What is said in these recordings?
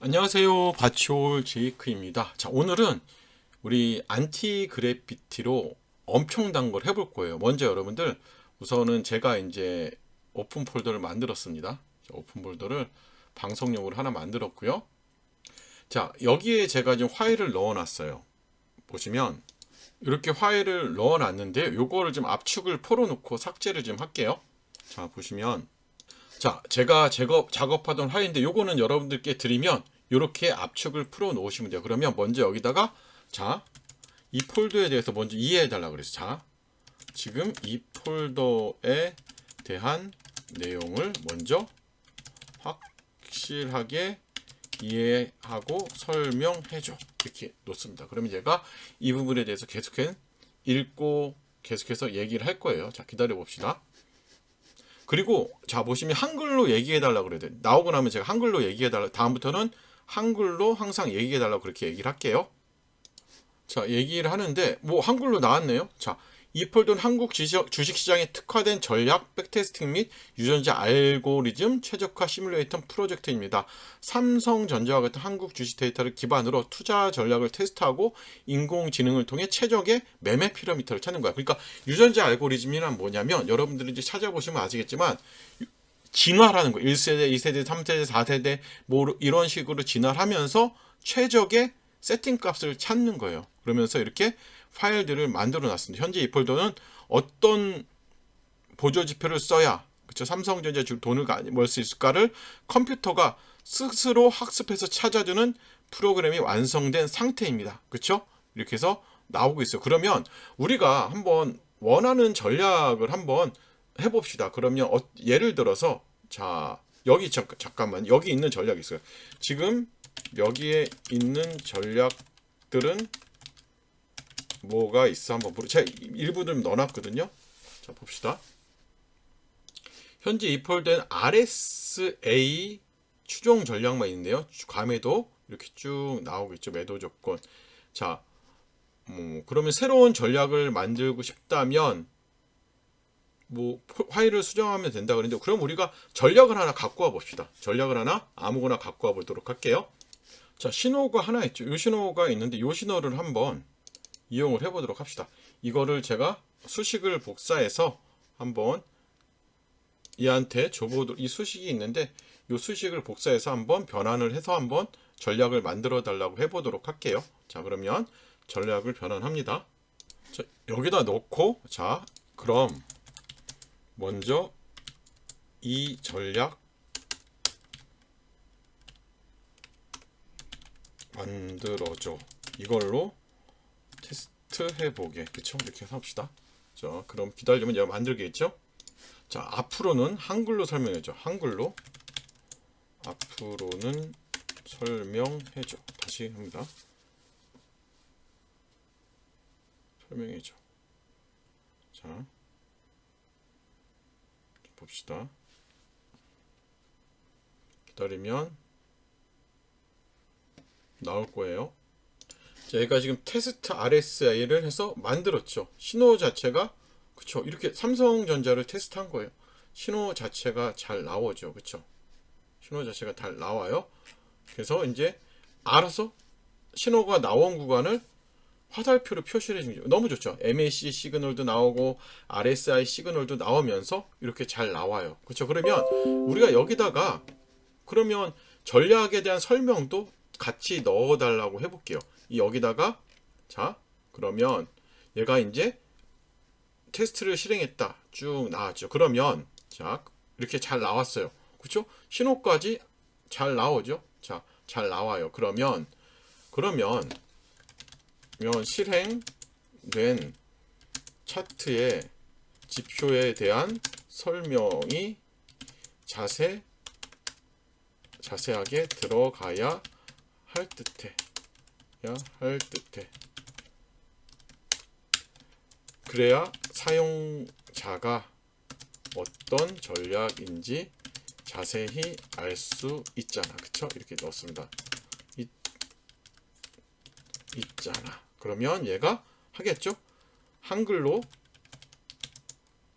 안녕하세요. 바치올 제이크입니다. 자, 오늘은 우리 안티 그래피티로 엄청 단 걸 해볼 거예요. 먼저 여러분들, 우선은 제가 이제 오픈 폴더를 만들었습니다. 자, 오픈 폴더를 방송용으로 하나 만들었고요. 자, 여기에 제가 지금 파일을 넣어 놨어요. 보시면 이렇게 파일을 넣어 놨는데 요거를 좀 압축을 풀어놓고 삭제를 좀 할게요. 자, 보시면, 자, 제가 작업하던 파일인데 요거는 여러분들께 드리면 이렇게 압축을 풀어 놓으시면 돼요. 그러면 먼저 여기다가, 자, 이 폴더에 대해서 먼저 이해해 달라고 그랬어요. 자, 지금 이 폴더에 대한 내용을 먼저 확실하게 이해하고 설명해줘, 이렇게 놓습니다. 그러면 얘가 이 부분에 대해서 계속해서 읽고 계속해서 얘기를 할 거예요. 자, 기다려 봅시다. 그리고 자, 보시면 한글로 얘기해 달라고 그래야 돼. 나오고 나면 제가 한글로 얘기해 달라. 다음부터는 한글로 항상 얘기해 달라고 그렇게 얘기를 할게요. 자, 얘기를 하는데 뭐 한글로 나왔네요. 자, 이 폴더는 한국 주식시장에 특화된 전략, 백테스팅 및 유전자 알고리즘 최적화 시뮬레이터 프로젝트입니다. 삼성전자와 같은 한국 주식 데이터를 기반으로 투자 전략을 테스트하고 인공지능을 통해 최적의 매매 피라미드를 찾는 거야. 그러니까 유전자 알고리즘이란 뭐냐면, 여러분들이 이제 찾아보시면 아시겠지만 진화라는 거. 1세대, 2세대, 3세대, 4세대 뭐 이런 식으로 진화를 하면서 최적의 세팅 값을 찾는 거예요. 그러면서 이렇게 파일들을 만들어 놨습니다. 현재 이 폴더는 어떤 보조 지표를 써야, 그쵸, 삼성전자 돈을 벌 수 있을까를 컴퓨터가 스스로 학습해서 찾아주는 프로그램이 완성된 상태입니다. 그쵸? 이렇게 해서 나오고 있어요. 그러면 우리가 한번 원하는 전략을 한번 해봅시다. 그러면 예를 들어서, 자, 여기 잠깐만, 여기 있는 전략이 있어요. 지금 여기에 있는 전략들은 뭐가 있어? 한번 제가 일부 좀 넣어놨거든요. 자, 봅시다. 현재 입홀된 RSA 추종 전략만 있는데요. 과매도 이렇게 쭉 나오겠죠. 매도 조건. 자, 그러면 새로운 전략을 만들고 싶다면 뭐 파일을 수정하면 된다 그랬는데, 그럼 우리가 전략을 하나 갖고 와 봅시다. 전략을 하나 아무거나 갖고 와 보도록 할게요. 자, 신호가 하나 있죠. 이 신호가 있는데 이 신호를 한번 이용을 해보도록 합시다. 이거를 제가 수식을 복사해서 한번 얘한테 줘보도록, 이 수식이 있는데 이 수식을 복사해서 한번 변환을 해서 한번 전략을 만들어 달라고 해보도록 할게요. 자, 그러면 전략을 변환합니다. 자, 여기다 넣고, 자, 그럼 먼저 이 전략 만들어줘, 이걸로 테스트 해보게. 그쵸? 이렇게 해서 합시다. 자, 그럼 기다리면 얘가 만들겠죠? 자, 앞으로는 한글로 설명해줘. 한글로 앞으로는 설명해줘. 다시 합니다. 설명해줘. 자, 봅시다. 기다리면 나올 거예요. 제가 지금 테스트 RSI를 해서 만들었죠. 신호 자체가, 그쵸, 이렇게 삼성전자를 테스트한 거예요. 신호 자체가 잘 나오죠. 그쵸, 신호 자체가 잘 나와요. 그래서 이제 알아서 신호가 나온 구간을 화살표로 표시를 해주는 게 너무 좋죠. MAC 시그널도 나오고 RSI 시그널도 나오면서 이렇게 잘 나와요. 그렇죠. 그러면 우리가 여기다가 그러면 전략에 대한 설명도 같이 넣어 달라고 해볼게요. 여기다가, 자, 그러면 얘가 이제 테스트를 실행했다 쭉 나왔죠. 그러면 자, 이렇게 잘 나왔어요. 그렇죠? 신호까지 잘 나오죠. 자, 잘 나와요. 그러면 실행된 차트의 지표에 대한 설명이 자세하게 들어가야 할 듯해. 그래야 사용자가 어떤 전략인지 자세히 알 수 있잖아. 그쵸? 이렇게 넣었습니다. 있잖아. 그러면 얘가 하겠죠? 한글로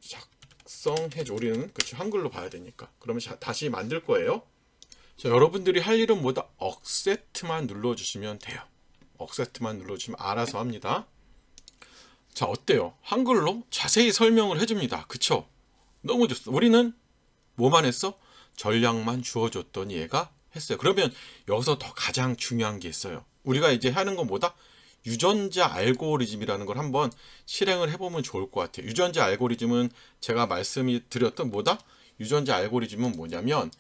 작성해줘. 우리는, 그쵸, 한글로 봐야 되니까. 그러면 다시 만들 거예요. 자, 여러분들이 할 일은 뭐다? 억세트만 눌러주시면 돼요. 억세트만 눌러주시면 알아서 합니다. 자, 어때요? 한글로 자세히 설명을 해줍니다. 그쵸? 너무 좋습니다. 우리는 뭐만 했어? 전략만 주어줬더니 얘가 했어요. 그러면 여기서 더 가장 중요한 게 있어요. 우리가 이제 하는 건 뭐다? 유전자 알고리즘이라는 걸 한번 실행을 해보면 좋을 것 같아요. 유전자 알고리즘은 제가 말씀이 드렸던 뭐다? 유전자 알고리즘은 뭐냐면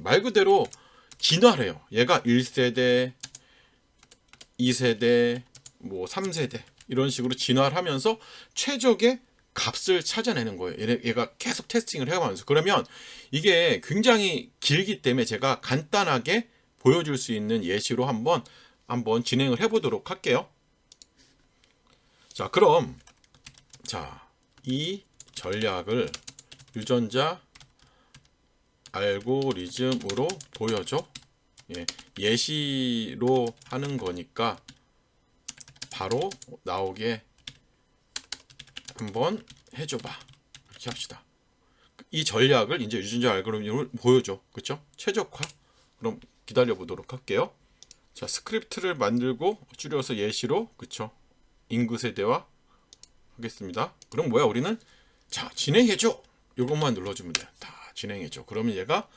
말 그대로 진화를 해요. 얘가 1세대, 2세대, 뭐 3세대 이런 식으로 진화를 하면서 최적의 값을 찾아내는 거예요. 얘가 계속 테스팅을 해가면서. 그러면 이게 굉장히 길기 때문에 제가 간단하게 보여줄 수 있는 예시로 한번 진행을 해보도록 할게요. 자, 그럼 이 전략을 유전자 알고리즘으로 보여줘. 예시로 하는 거니까 바로 나오게 한번 해줘봐. 이렇게 합시다. 이 전략을 이제 유전자 알고리즘을 보여줘. 그쵸? 최적화. 그럼 기다려 보도록 할게요. 자, 스크립트를 만들고 줄여서 예시로, 그쵸? 인구세대화 하겠습니다. 그럼 뭐야? 우리는 자, 진행해줘. 이것만 눌러주면 돼. 다 진행해줘. 그러면 얘가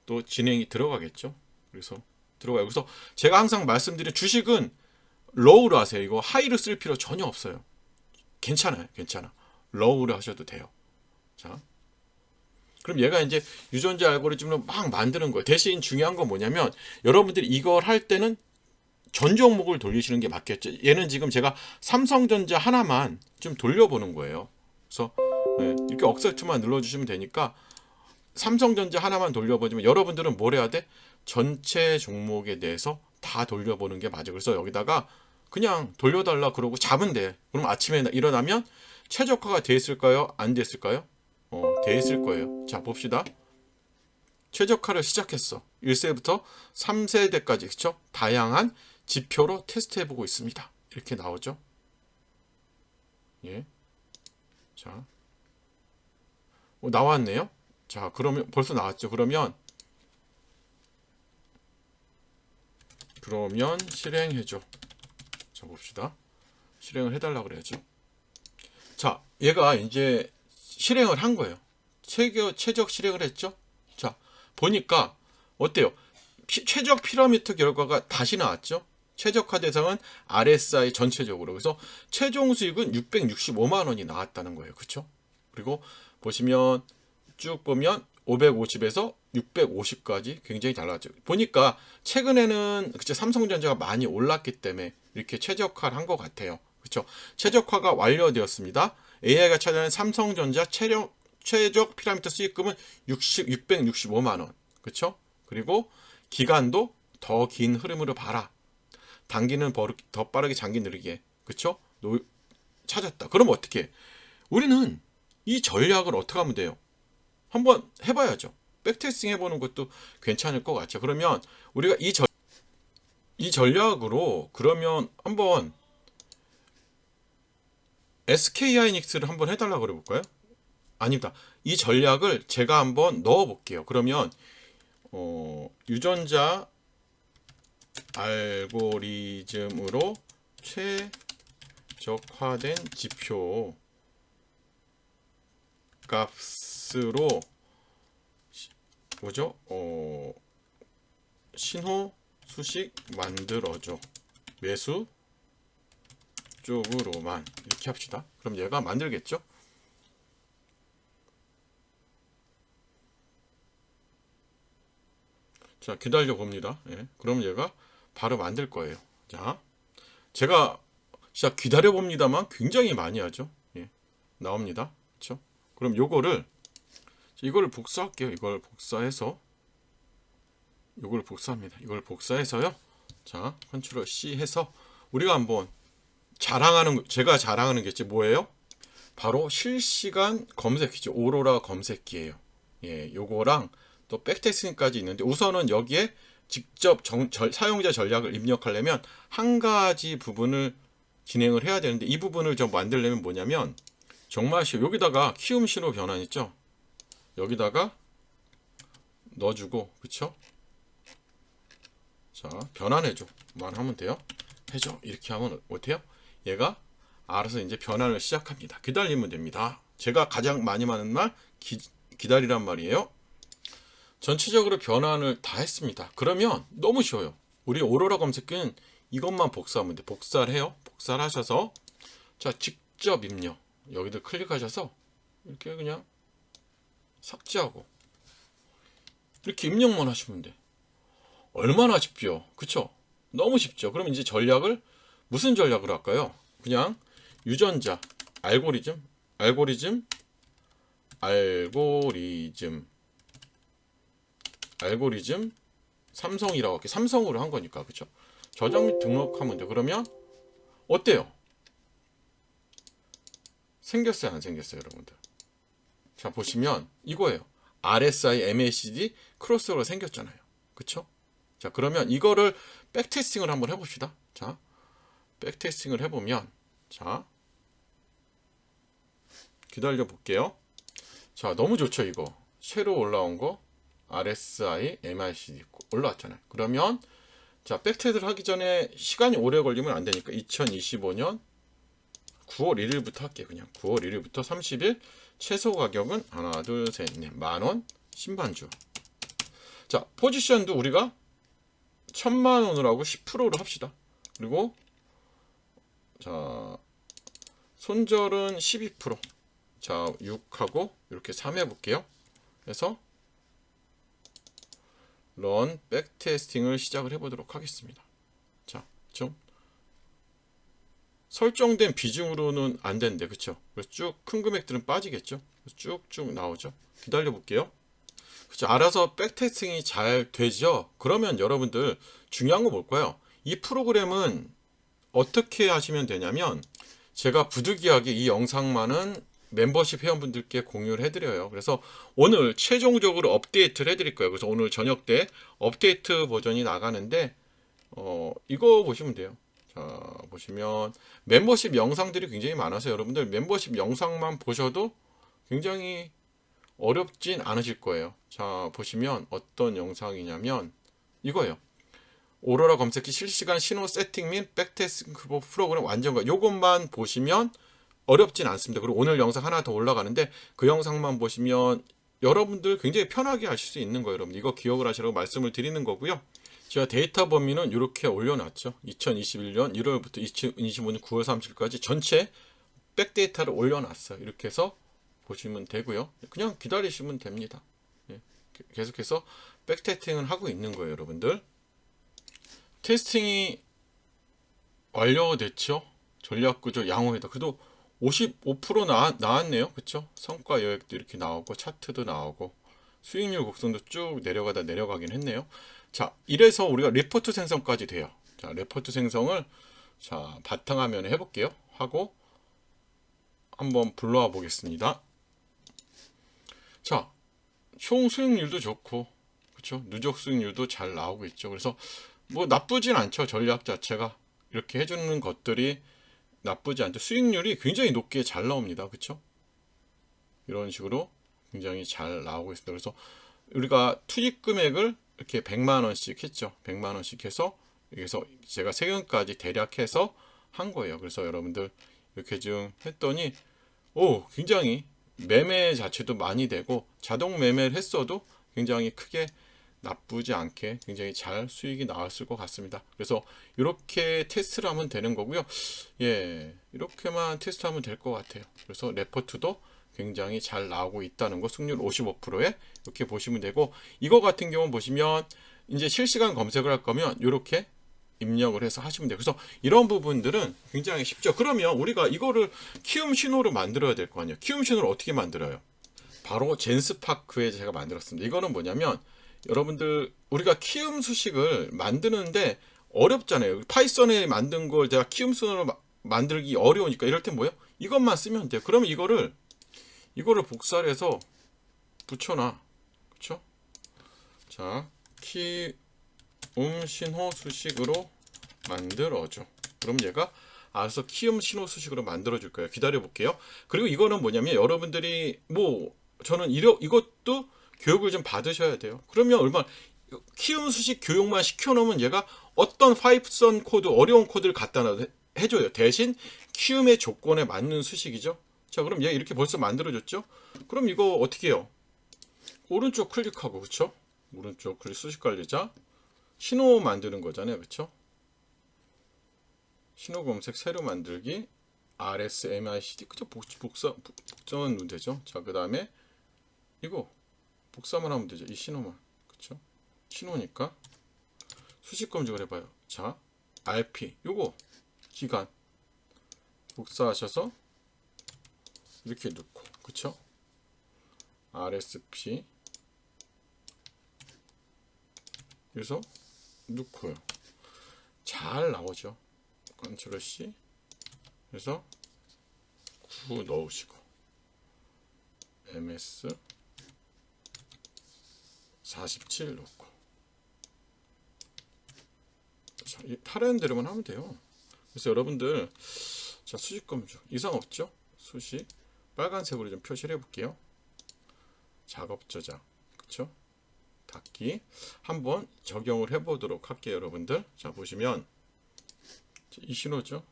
또 진행이 들어가겠죠. 그래서 들어가요. 그래서 제가 항상 말씀드린 주식은 로우로 하세요. 이거 하이로 쓸 필요 전혀 없어요. 괜찮아요. 괜찮아. 로우로 하셔도 돼요. 자, 그럼 얘가 이제 유전자 알고리즘으로 막 만드는 거예요. 대신 중요한 건 뭐냐면 여러분들이 이걸 할 때는 전 종목을 돌리시는 게 맞겠죠. 얘는 지금 제가 삼성전자 하나만 좀 돌려보는 거예요. 그래서 이렇게 억세트만 눌러주시면 되니까 삼성전자 하나만 돌려보지만 여러분들은 뭘 해야 돼? 전체 종목에 대해서 다 돌려보는 게 맞아. 그래서 여기다가 그냥 돌려달라 그러고 잡으면 돼. 그럼 아침에 일어나면 최적화가 돼 있을까요? 안 돼 있을까요? 돼 있을 거예요. 자, 봅시다. 최적화를 시작했어. 1세부터 3세대까지, 그쵸? 다양한 지표로 테스트해보고 있습니다. 이렇게 나오죠. 예. 자, 나왔네요. 자, 그러면 벌써 나왔죠. 그러면 실행해줘. 자, 봅시다. 실행을 해달라고 그래야죠. 자, 얘가 이제 실행을 한 거예요. 최적 실행을 했죠. 자, 보니까 어때요? 최적 피라미드 결과가 다시 나왔죠. 최적화 대상은 RSI 전체적으로. 그래서 최종 수익은 665만 원이 나왔다는 거예요. 그렇죠? 그리고 보시면 쭉 보면 550에서 650까지 굉장히 잘 나왔죠. 보니까 최근에는 그쵸, 삼성전자가 많이 올랐기 때문에 이렇게 최적화를 한 것 같아요. 그렇죠? 최적화가 완료되었습니다. AI가 찾아낸 삼성전자 최적 피라미드 수익금은 665만 원. 그렇죠? 그리고 기간도 더 긴 흐름으로 봐라. 단기는 더 빠르게 장기 느리게. 그쵸? 찾았다. 그럼 어떻게 해? 우리는 이 전략을 어떻게 하면 돼요? 한번 해봐야죠. 백테스팅 해보는 것도 괜찮을 것 같죠. 그러면 우리가 이 전략으로 그러면 한번 SK하이닉스를 한번 해달라고 그래 볼까요? 아닙니다. 이 전략을 제가 한번 넣어 볼게요. 그러면 유전자 알고리즘으로 최적화된 지표 값으로 뭐죠? 신호 수식 만들어줘. 매수 쪽으로만 이렇게 합시다. 그럼 얘가 만들겠죠? 자, 기다려 봅니다. 예, 그럼 얘가 바로 만들 거예요. 자, 제가 진짜 기다려 봅니다만 굉장히 많이 하죠. 예, 나옵니다. 그렇죠? 그럼 이거를 복사할게요. 이걸 복사합니다. 이걸 복사해서요. 자, 컨트롤 C 해서 우리가 한번 제가 자랑하는 게 뭐예요? 바로 실시간 검색기죠. 오로라 검색기예요. 예, 요거랑 또 백테스팅까지 있는데 우선은 여기에 직접 사용자 전략을 입력하려면 한 가지 부분을 진행을 해야 되는데 이 부분을 좀 만들려면 뭐냐면 정말 여기다가 키움 신호 변환 있죠. 여기다가 넣어주고, 그쵸? 자, 변환해줘만 하면 돼요. 해줘 이렇게 하면 어때요? 얘가 알아서 이제 변환을 시작합니다. 기다리면 됩니다. 제가 가장 많이 하는 말 기다리란 말이에요. 전체적으로 변환을 다 했습니다. 그러면 너무 쉬워요. 우리 오로라 검색기는 이것만 복사하면 돼. 복사를 해요. 복사를 하셔서 자, 직접 입력 여기를 클릭하셔서 이렇게 그냥 삭제하고 이렇게 입력만 하시면 돼. 얼마나 쉽죠? 그쵸? 너무 쉽죠? 그럼 이제 전략을 무슨 전략을 할까요? 그냥 유전자 알고리즘 삼성이라고 할게. 삼성으로 한 거니까, 그쵸? 저장 및 등록하면 돼. 그러면 어때요? 생겼어요, 안 생겼어요, 여러분들? 자, 보시면 이거예요. RSI, MACD 크로스오버가 생겼잖아요. 그쵸? 자, 그러면 이거를 백테스팅을 한번 해봅시다. 자, 백테스팅을 해보면, 자, 기다려 볼게요. 자, 너무 좋죠, 이거. 새로 올라온 거, RSI, MACD 올라왔잖아요. 그러면, 자, 백테스트를 하기 전에 시간이 오래 걸리면 안 되니까 2025년 9월 1일부터 할게요. 그냥 9월 1일부터 30일 최소 가격은 하나, 둘, 셋, 넷, 만원 신반주. 자, 포지션도 우리가 1000만원으로 하고 10%로 합시다. 그리고 자, 손절은 12%. 자, 6하고 이렇게 3 해볼게요. 그래서 런 백테스팅을 시작을 해보도록 하겠습니다. 자, 좀 설정된 비중으로는 안 되는데, 그쵸? 그래서 쭉 큰 금액들은 빠지겠죠? 쭉쭉 나오죠? 기다려 볼게요. 그쵸? 알아서 백테스팅이 잘 되죠? 그러면 여러분들 중요한 거 뭘까요? 이 프로그램은 어떻게 하시면 되냐면, 제가 부득이하게 이 영상만은 멤버십 회원분들께 공유를 해드려요. 그래서 오늘 최종적으로 업데이트를 해드릴 거예요. 그래서 오늘 저녁 때 업데이트 버전이 나가는데, 이거 보시면 돼요. 자, 보시면 멤버십 영상들이 굉장히 많아서 여러분들 멤버십 영상만 보셔도 굉장히 어렵진 않으실 거예요. 자, 보시면 어떤 영상이냐면 이거예요. 오로라 검색기 실시간 신호 세팅 및 백테스팅 프로그램 완전과 요것만 보시면 어렵진 않습니다. 그리고 오늘 영상 하나 더 올라가는데 그 영상만 보시면 여러분들 굉장히 편하게 하실 수 있는 거예요. 여러분 이거 기억을 하시라고 말씀을 드리는 거고요. 제가 데이터 범위는 이렇게 올려놨죠. 2021년 1월부터 2025년 9월 30일까지 전체 백데이터를 올려놨어요. 이렇게 해서 보시면 되고요. 그냥 기다리시면 됩니다. 예, 계속해서 백테스팅을 하고 있는 거예요, 여러분들. 테스팅이 완료됐죠. 전략구조 양호해다. 그래도 55% 나왔네요. 그쵸? 성과 여액도 이렇게 나오고 차트도 나오고 수익률 곡선도 쭉 내려가긴 했네요. 자, 이래서 우리가 리포트 생성까지 돼요. 자, 리포트 생성을 자, 바탕화면에 해볼게요. 하고 한번 불러와 보겠습니다. 자, 총 수익률도 좋고, 그쵸? 누적 수익률도 잘 나오고 있죠. 그래서 뭐 나쁘진 않죠. 전략 자체가 이렇게 해주는 것들이 나쁘지 않죠. 수익률이 굉장히 높게 잘 나옵니다. 그쵸? 이런 식으로 굉장히 잘 나오고 있습니다. 그래서 우리가 투입 금액을 이렇게 100만원씩 했죠. 100만원씩 해서 여기서 제가 세금까지 대략 해서 한 거예요. 그래서 여러분들 이렇게 좀 했더니 굉장히 매매 자체도 많이 되고 자동 매매를 했어도 굉장히 크게 나쁘지 않게 굉장히 잘 수익이 나왔을 것 같습니다. 그래서 이렇게 테스트를 하면 되는 거고요. 예, 이렇게만 테스트하면 될 것 같아요. 그래서 레포트도 굉장히 잘 나오고 있다는 거, 승률 55%에 이렇게 보시면 되고, 이거 같은 경우는 보시면 이제 실시간 검색을 할 거면 이렇게 입력을 해서 하시면 돼요. 그래서 이런 부분들은 굉장히 쉽죠. 그러면 우리가 이거를 키움 신호로 만들어야 될 거 아니에요. 키움 신호를 어떻게 만들어요? 바로 젠스파크에 제가 만들었습니다. 이거는 뭐냐면 여러분들 우리가 키움 수식을 만드는데 어렵잖아요. 파이썬에 만든 걸 제가 키움 신호로 만들기 어려우니까 이럴 때 뭐예요? 이것만 쓰면 돼요. 그러면 이거를 복사를 해서 붙여놔. 그쵸? 자, 키움 신호 수식으로 만들어줘. 그럼 얘가 알아서 키움 신호 수식으로 만들어 줄 거예요. 기다려 볼게요. 그리고 이거는 뭐냐면 여러분들이 뭐 저는 이것도 교육을 좀 받으셔야 돼요. 그러면 얼마나 키운 수식 교육만 시켜놓으면 얘가 어떤 파이썬 코드 어려운 코드를 갖다 해줘요. 대신 키움의 조건에 맞는 수식이죠. 자, 그럼 얘 이렇게 벌써 만들어줬죠. 그럼 이거 어떻게 해요? 오른쪽 클릭하고, 그쵸? 오른쪽 클릭 수식 관리자 신호 만드는 거잖아요, 그쵸? 신호 검색 새로 만들기 RSMICD, 그쵸? 복사하면 되죠. 자, 그 다음에 이거 복사만 하면 되죠. 이 신호만, 그쵸? 신호니까 수식 검색을 해봐요. 자, RP 요거 기간 복사하셔서 이렇게 넣고, 그쵸? RSP 그래서 넣고요. 잘 나오죠. 컨트롤 C 그래서 9 넣으시고 MS 47 넣고, 자, 타라는 대로만 하면 돼요. 그래서 여러분들, 자, 수식 검증 이상 없죠? 수식 빨간색으로 좀 표시를 해볼게요. 작업 저장, 그쵸? 닫기 한번 적용을 해보도록 할게요, 여러분들. 자, 보시면 이 신호죠.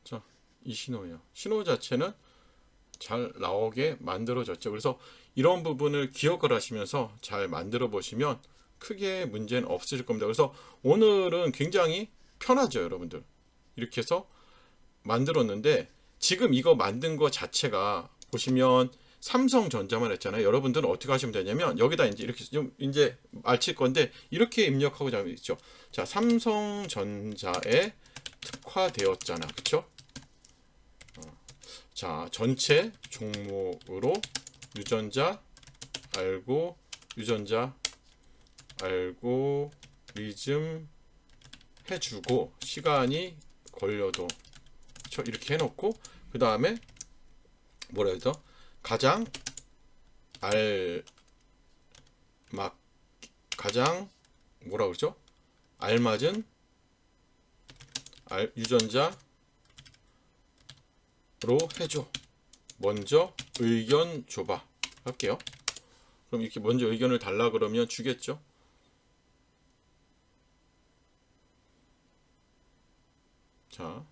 자, 이 신호예요. 신호 자체는 잘 나오게 만들어졌죠. 그래서 이런 부분을 기억을 하시면서 잘 만들어 보시면 크게 문제는 없으실 겁니다. 그래서 오늘은 굉장히 편하죠, 여러분들. 이렇게 해서 만들었는데, 지금 이거 만든 거 자체가 보시면 삼성전자만 했잖아요. 여러분들은 어떻게 하시면 되냐면 여기다 이제 이렇게 좀 이제 알칠 건데 이렇게 입력하고 자면 있죠. 자, 삼성전자에 특화되었잖아, 그쵸? 자, 전체 종목으로 유전자 알고리즘 해주고 시간이 걸려도, 그쵸? 이렇게 해놓고 그 다음에 뭐라 해서 가장 뭐라 그러죠? 알맞은 유전자로 해줘. 먼저 의견 줘봐. 할게요. 그럼 이렇게 먼저 의견을 달라 그러면 주겠죠. 자,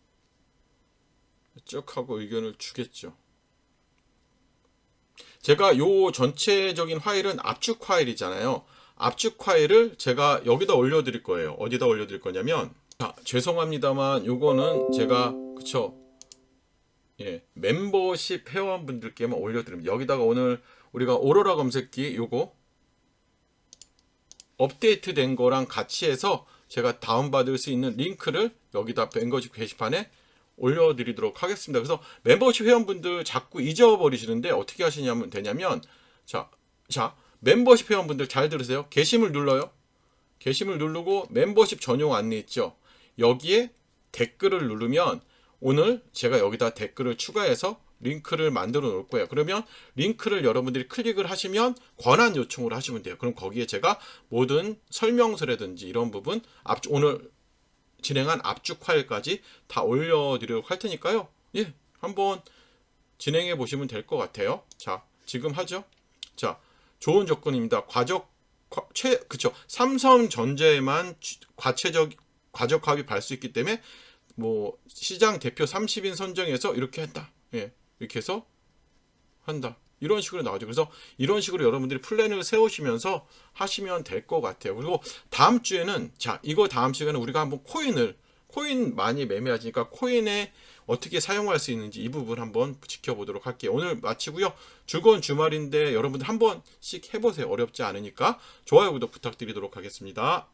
쭉 하고 의견을 주겠죠. 제가 요 전체적인 파일은 압축 파일이잖아요. 압축 파일을 제가 여기다 올려 드릴 거예요. 어디다 올려 드릴 거냐면, 자, 죄송합니다만 요거는 제가, 그쵸, 예, 멤버십 회원분들께만 올려 드립니다. 여기다가 오늘 우리가 오로라 검색기 요거 업데이트 된 거랑 같이 해서 제가 다운받을 수 있는 링크를 여기다 멤버십 게시판에 올려드리도록 하겠습니다. 그래서 멤버십 회원분들 자꾸 잊어버리시는데 어떻게 하시냐면 되냐면, 자, 멤버십 회원분들 잘 들으세요. 게시물 눌러요. 게시물 누르고 멤버십 전용 안내 있죠. 여기에 댓글을 누르면 오늘 제가 여기다 댓글을 추가해서 링크를 만들어 놓을 거예요. 그러면 링크를 여러분들이 클릭을 하시면 권한 요청을 하시면 돼요. 그럼 거기에 제가 모든 설명서라든지 이런 부분 오늘 진행한 압축 파일까지 다 올려드리도록 할 테니까요. 예, 한번 진행해 보시면 될 것 같아요. 자, 지금 하죠. 자, 좋은 조건입니다. 그쵸. 삼성전자에만 과적합이 발 수 있기 때문에 뭐 시장 대표 30인 선정해서 이렇게 한다. 예, 이렇게 해서 한다. 이런 식으로 나오죠. 그래서 이런 식으로 여러분들이 플랜을 세우시면서 하시면 될 것 같아요. 그리고 다음 주에는, 자, 이거 다음 시간에 우리가 한번 코인 많이 매매하시니까 코인에 어떻게 사용할 수 있는지 이 부분 한번 지켜보도록 할게요. 오늘 마치고요. 즐거운 주말인데 여러분들 한 번씩 해보세요. 어렵지 않으니까 좋아요, 구독 부탁드리도록 하겠습니다.